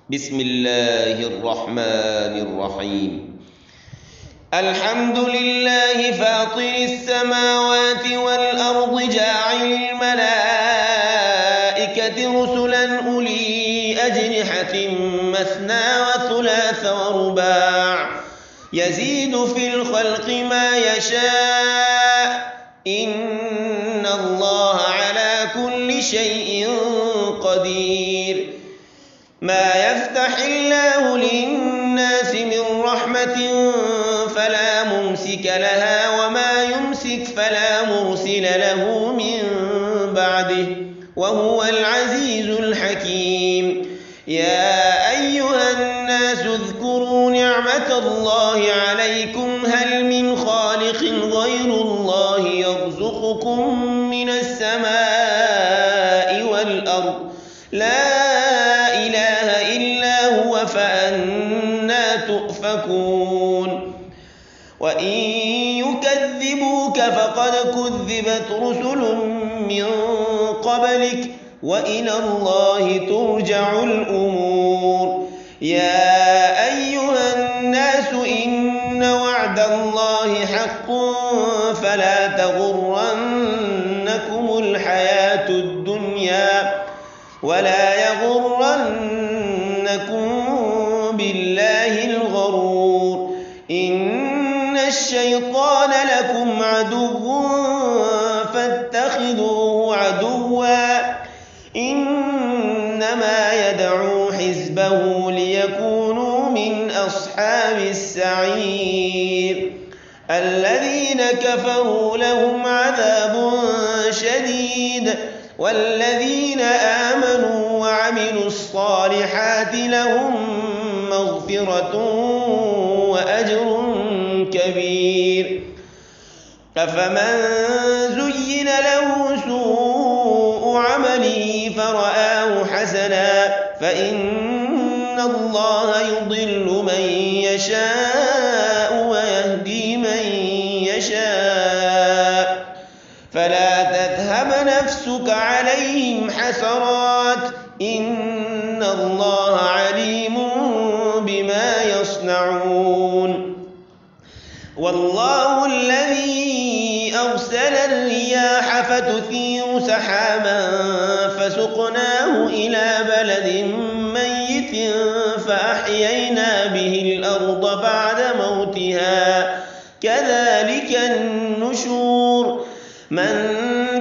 بسم الله الرحمن الرحيم. الحمد لله فاطر السماوات والأرض جاعل الملائكة رسلا أولي أجنحة مثنى وثلاث ورباع يزيد في الخلق ما يشاء إن الله على كل شيء قدير. ما يفتح الله للناس من رحمة فلا ممسك لها وما يمسك فلا مرسل له من بعده وهو العزيز الحكيم. يا أيها الناس اذكروا نعمة الله عليكم هل من خالق غير الله يرزقكم من السماء والأرض لا إله إلا هو فأنى تؤفكون. وإن يكذبوك فقد كذبت رسل من قبلك وإلى الله ترجع الأمور. يا أيها الناس إن وعد الله حق فلا تغرنكم الحياة الدنيا ولا يغرنكم بالله الغرور. إن الشيطان لكم عدو فاتخذوه عدوا إنما يدعو حزبه ليكونوا من أصحاب السعير. الذين كفروا لهم عذاب شديد والذين آمنوا وعملوا الصالحات لهم مغفرة وأجر كبير. أفمن زين له سوء عمله فرآه حسنا فإن الله يضل من يشاء ويهدي من يشاء فلا تذهب نفسك عليهم حسرات إن الله عليم بما يصنعون. والله الذي أرسل الرياح فتثير سحابا فسقناه إلى بلد ميت فأحيينا به الأرض بعد موتها كذلك النشور. من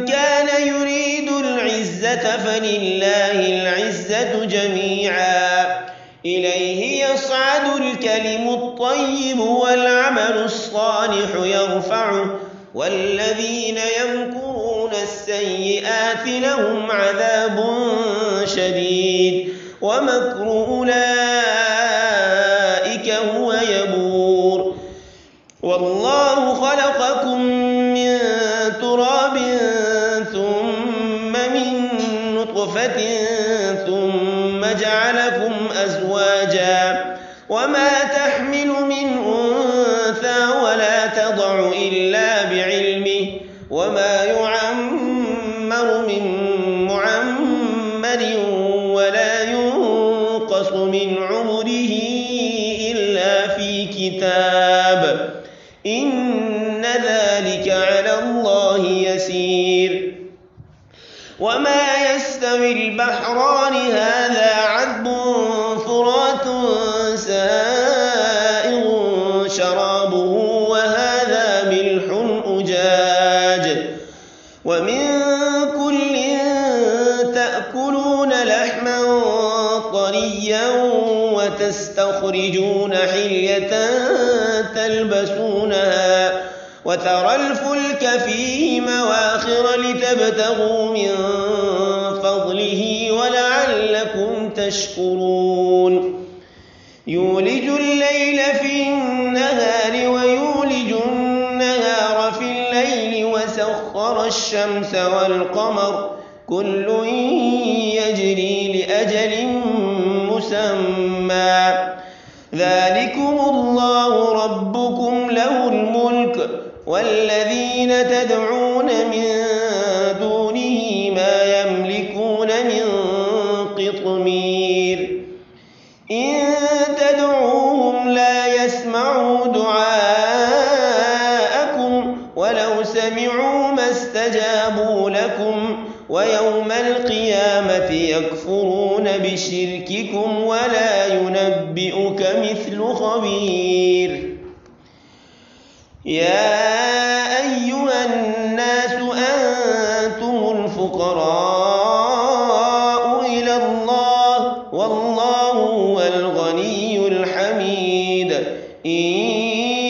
كان يريد العزة فلله العزة جميعا إليه يصعد الكلم الطيب والعمل الصالح يرفعه والذين يمكرون السيئات لهم عذاب شديد ومكر أولئك هو يبور. والله خلقكم من تراب ثم من نطفة ثم جعلكم أزواجا وما تحمل من أنثى ولا تضع إلا بعلمه وما يعمر من معمر ولا ينقص من عمره إلا في كتاب إن ذلك على الله يسير. وما يستوي البحران هذا عذب فرات سائغ شرابه وهذا ملح أجاج ومن كل تأكلون لحما طريا وتستخرجون حلية تلبسونها وترى الفلك فيه مواخر لتبتغوا من فضله ولعلكم تشكرون. يولج الليل في النهار ويولج النهار في الليل وسخر الشمس والقمر كل يجري لأجل مسمى ذلكم الله ربكم له الملك والذين تدعون من دونه ما يملكون من قطمير. إن تدعوهم لا يسمعوا دعاءكم ولو سمعوا ما استجابوا لكم ويوم القيامة يكفرون بشرككم ولا ينبئك مثل خبير. يا أيها الناس أنتم الفقراء إلى الله والله هو الغني الحميد. إن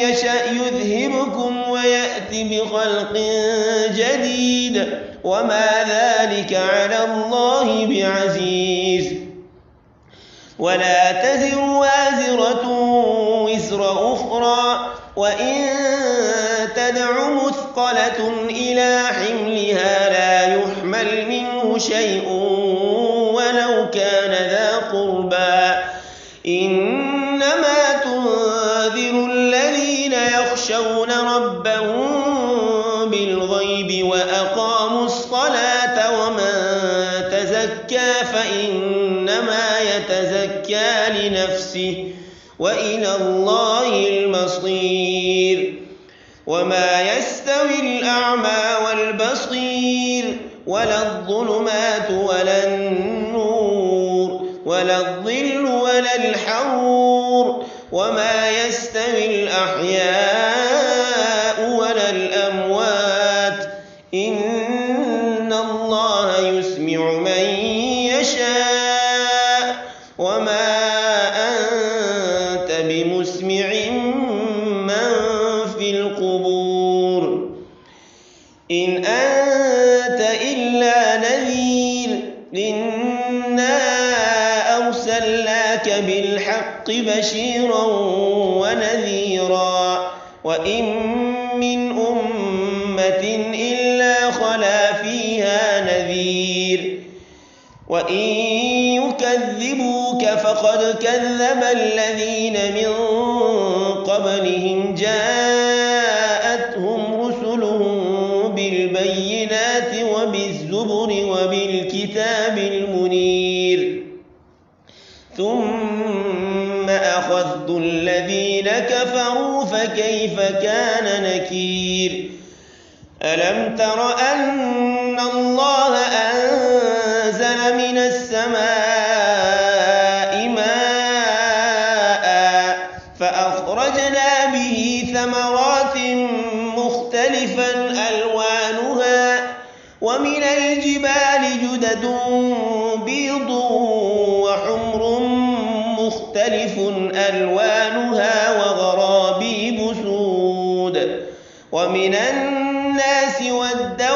يشأ يذهبكم ويأت بخلق جديد وما ذلك على الله بعزيز. ولا تزر وازرة وزر أخرى وإن تدع مثقلة إلى حملها لا يحمل منه شيء ولو كان ذا قربى. إنما تنذر الذين يخشون ربهم بالغيب وأقاموا الصلاة ومن تزكى فإنما يتزكى لنفسه وإلى الله المصير. وما يستوي الأعمى والبصير ولا الظلمات ولا النور ولا الظل ولا الحرور وما يستوي الأحياء ولا الأموات إن الله يسمع من يشاء وما أنت بمسمع من في القبور. إن أنت إلا نذير إنا أرسلناك بالحق بشيرا ونذيرا وإن من أمة إلا خلا فيها نذير وإن يكذبوك فقد كذب الذين من قبلهم جاءتهم رسلهم بالبينات وبالزبر وبالكتاب المنير ثم أخذت الذين كفروا فكيف كان نكير. ألم تر أن الله أنزل من السماء ماء فأخرجنا به ثمرات مختلفا ألوانها ومن الجبال جدد بيض وحمر مختلف ألوانها وغرابيب سود ومن الناس والدواب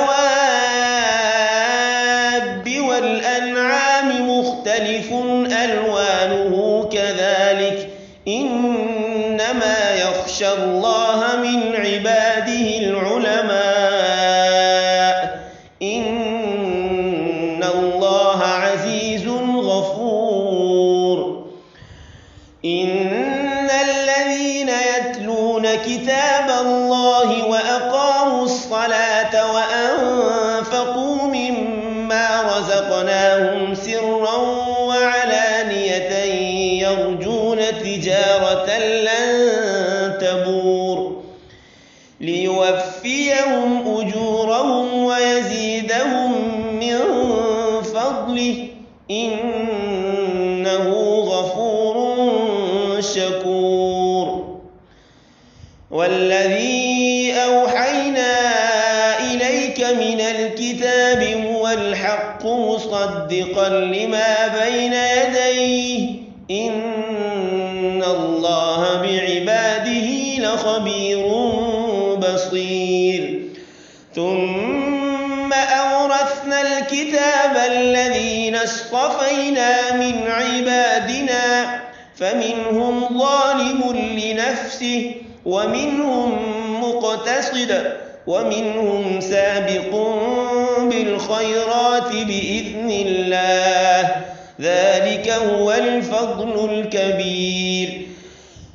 والأنعام مختلف ألوانه كذلك إنما يخشى الله من عباده العلماء إن الله عزيز غفور. إن الذين يتلون كتاب الله وأقاموا الصلاة وأنفقوا مما رزقناهم سرا وعلانية يرجون تجارة لن تبور ليوفيهم أجورهم ويزيدهم من فضله إنه غفور شكور. والذي أوحينا إليك من الكتاب هو الحق مصدقا لما بين يديه إن الله بعباده لخبير بصير. ثم أورثنا الكتاب الذين اصطفينا من عبادنا فمنهم ظالم لنفسه ومنهم مقتصد ومنهم سابق بالخيرات بإذن الله ذلك هو الفضل الكبير.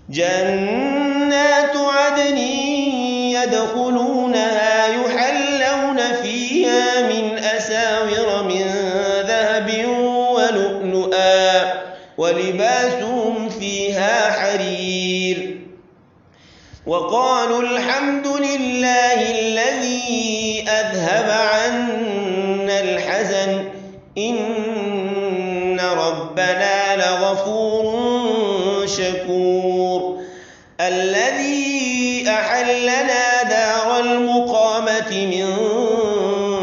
جنات عدن يدخلونها يحلون فيها من أساور من ذهب ولؤلؤا ولباسهم فيها حرير. وقالوا الحمد لله الذي أذهب عنا الحزن إن ربنا لغفور شكور. الذي أحلنا دار المقامة من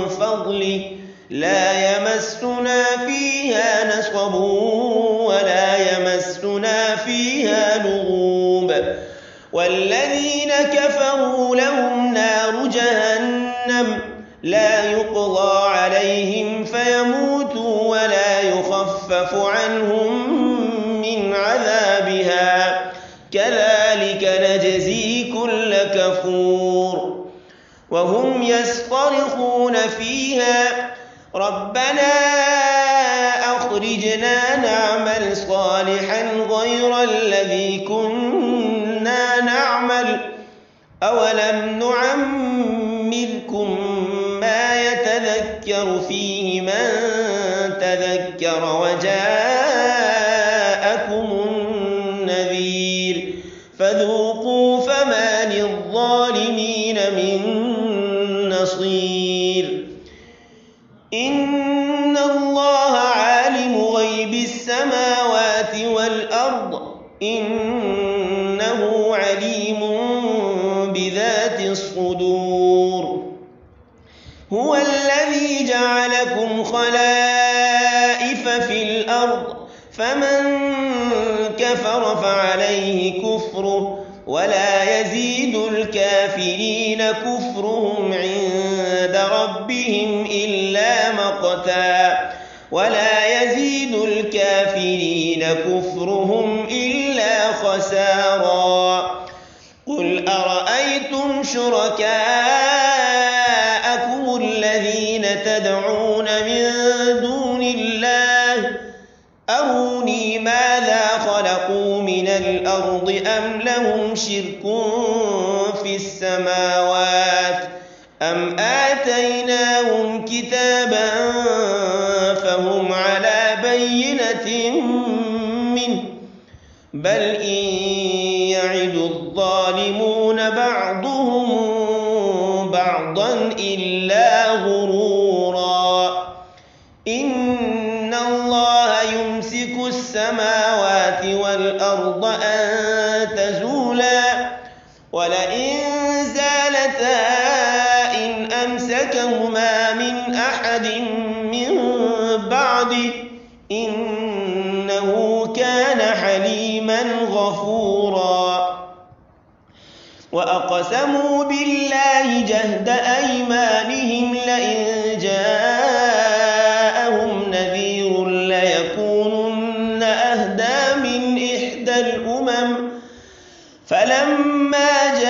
فضله لا يمسنا فيها نصب ولا يمسنا فيها لغوب. والذين كفروا لهم نار جهنم لا يقضى عليهم فيموتوا ولا يخفف عنهم من عذابها كذلك نجزي كل كفور. وهم يصطرخون فيها ربنا أخرجنا نعمل صالحا غير الذي كنا نعمل أولم نعمركم ما يتذكر فيه من تذكر وجاءكم النذير فذوقوا فما للظالمين من نصير. إن الله عالم غيب السماوات والأرض إنه عليم بذات الصدور. هو الذي جعلكم خلائف في الأرض فمن كفر فعليه كفره ولا يزيد الكافرين كفرهم عند ربهم إلا مقتا ولا يزيد الكافرين كفرهم إلا خسارا. قل أرأيتم شركاءكم الذين تدعون من دون الله أروني ماذا خلقوا من الأرض أم لهم شرك في السماوات أم آتيناهم كتابا فهم على بينة منه بل إن يعد الظالمون بعضهم بعضا إلا غرورا. إن الله يمسك السماوات والأرض أن تزولا ولئن زالتا إن أمسكهما من أحد من بعده إنه كان حليما غفورا. وأقسموا بالله جهد أيمانهم لئن جاءهم نذير ليكونن أهدى من إحدى الأمم فلما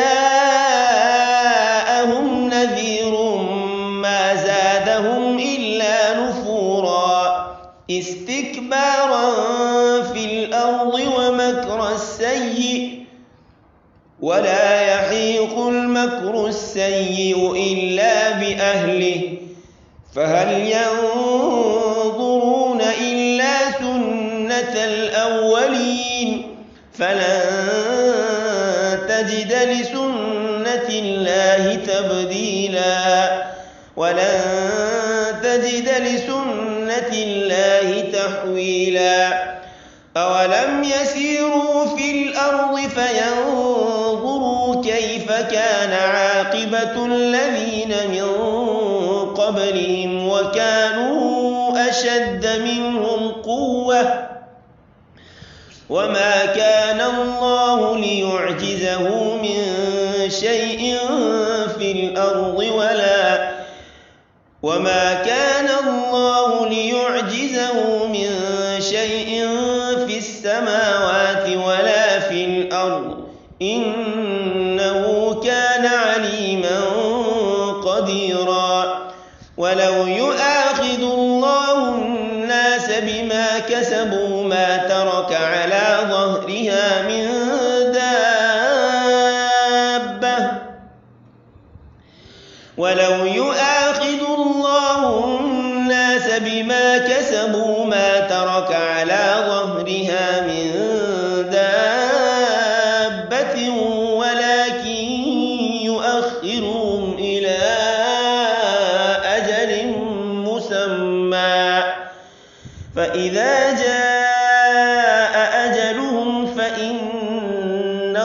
جاءهم نذير ما زادهم إلا نفورا استكبارا في الأرض ومكر السيء ولا يحيق المكر السيء إلا بأهله فهل ينظرون إلا سنة الأولين فلن تجد لسنة الله تبديلا ولن تجد لسنة الله تحويلا. أولم يسيروا في الأرض فينظروا كيف كان عاقبة الذين من قبلهم وكانوا أشد منهم قوة وما كان الله ليعجزه من شيء في الأرض وما كان الله ليعجزه من شيء في السماوات ولا في الأرض إنه كان عليما قديرا. ولو يؤاخذ الله الناس بما كسبوا ما ترك على ظهرها من دابة ولو يؤاخذ الله الناس بما كسبوا ما ترك على ظهرها فإذا جاء أجلهم فإن